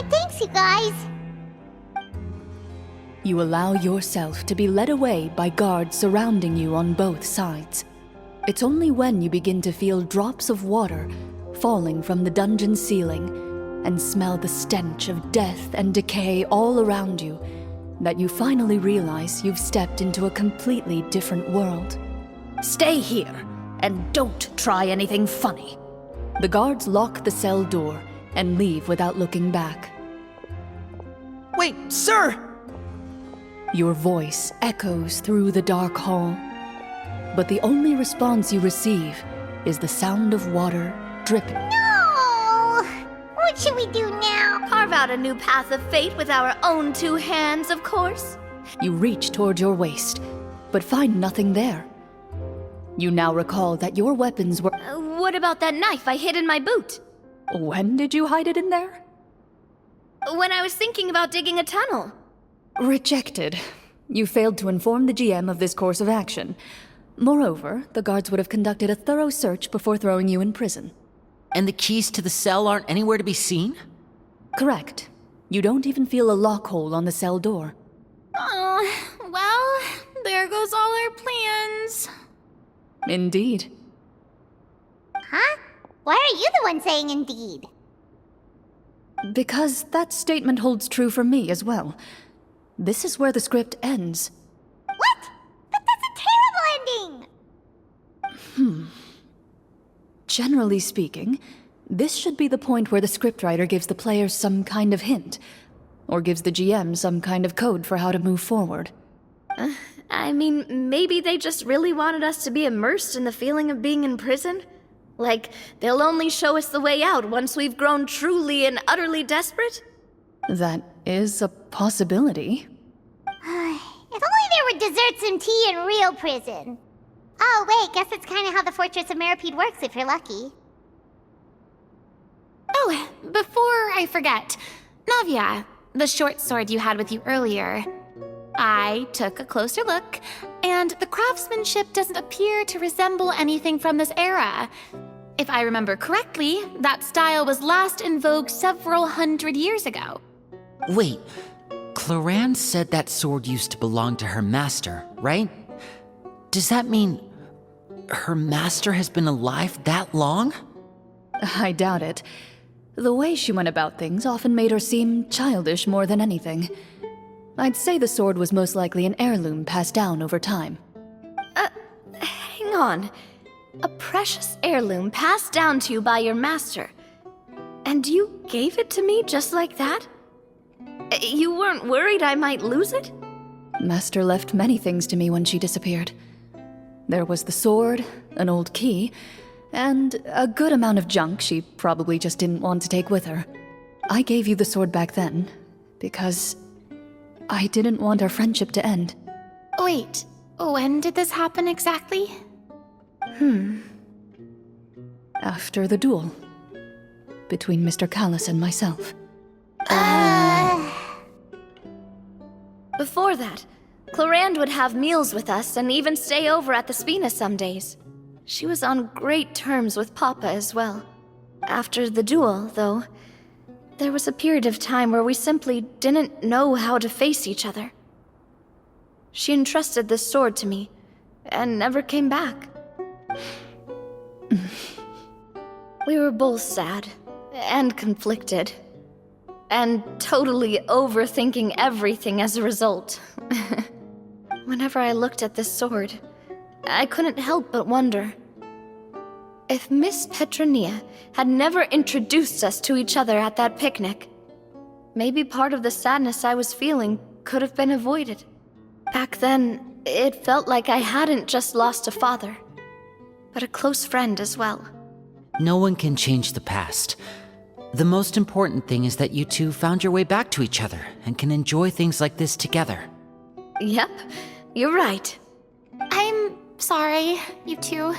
Alright, thanks you guys. You allow yourself to be led away by guards surrounding you on both sides. It's only when you begin to feel drops of water falling from the dungeon ceiling and smell the stench of death and decay all around you that you finally realize you've stepped into a completely different world. Stay here, and don't try anything funny. The guards lock the cell door and leave without looking back. Wait, sir! Your voice echoes through the dark hall, but the only response you receive is the sound of water dripping. No! What should we do now? Carve out a new path of fate with our own two hands, of course. You reach toward your waist, but find nothing there. You now recall that your weapons were... What about that knife I hid in my boot? When did you hide it in there? When I was thinking about digging a tunnel. Rejected. You failed to inform the GM of this course of action. Moreover, the guards would have conducted a thorough search before throwing you in prison. And the keys to the cell aren't anywhere to be seen? Correct. You don't even feel a lock hole on the cell door. Oh, well, there goes all our plans. Indeed. Huh? Why are you the one saying indeed? Because that statement holds true for me as well. This is where the script ends. What? But that's a terrible ending! Generally speaking, this should be the point where the scriptwriter gives the players some kind of hint, or gives the GM some kind of code for how to move forward. I mean, maybe they just really wanted us to be immersed in the feeling of being in prison? Like, they'll only show us the way out once we've grown truly and utterly desperate? That is a possibility. If only there were desserts and tea in real prison. Oh wait, guess that's kinda how the Fortress of Meripede works if you're lucky. Oh, before I forget, Navia, the short sword you had with you earlier. I took a closer look, and the craftsmanship doesn't appear to resemble anything from this era. If I remember correctly, that style was last in vogue several hundred years ago. Wait, Cloran said that sword used to belong to her master, right? Does that mean her master has been alive that long? I doubt it. The way she went about things often made her seem childish more than anything. I'd say the sword was most likely an heirloom passed down over time. Hang on. A precious heirloom passed down to you by your master. And you gave it to me just like that? You weren't worried I might lose it? Master left many things to me when she disappeared. There was the sword, an old key, and a good amount of junk she probably just didn't want to take with her. I gave you the sword back then, because I didn't want our friendship to end. Wait, when did this happen exactly? After the duel. Between Mr. Callis and myself. Before that, Clorand would have meals with us and even stay over at the Spina some days. She was on great terms with Papa as well. After the duel, though, there was a period of time where we simply didn't know how to face each other. She entrusted this sword to me, and never came back. We were both sad, and conflicted, and totally overthinking everything as a result. Whenever I looked at this sword, I couldn't help but wonder if Miss Petronia had never introduced us to each other at that picnic. Maybe part of the sadness I was feeling could have been avoided. Back then, it felt like I hadn't just lost a father, but a close friend as well. No one can change the past. The most important thing is that you two found your way back to each other and can enjoy things like this together. Yep, you're right. I'm sorry, you two.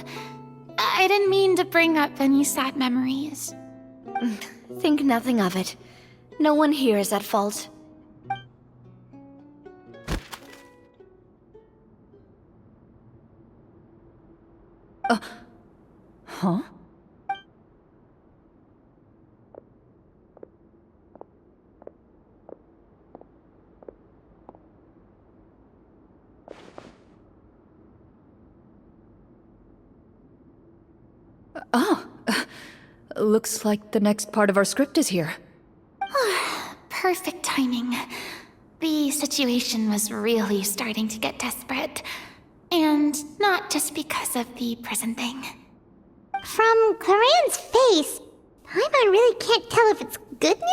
I didn't mean to bring up any sad memories. Think nothing of it. No one here is at fault. Huh? Looks like the next part of our script is here. Perfect timing. The situation was really starting to get desperate. And not just because of the prison thing. From Claren's face, Paimon really can't tell if it's good news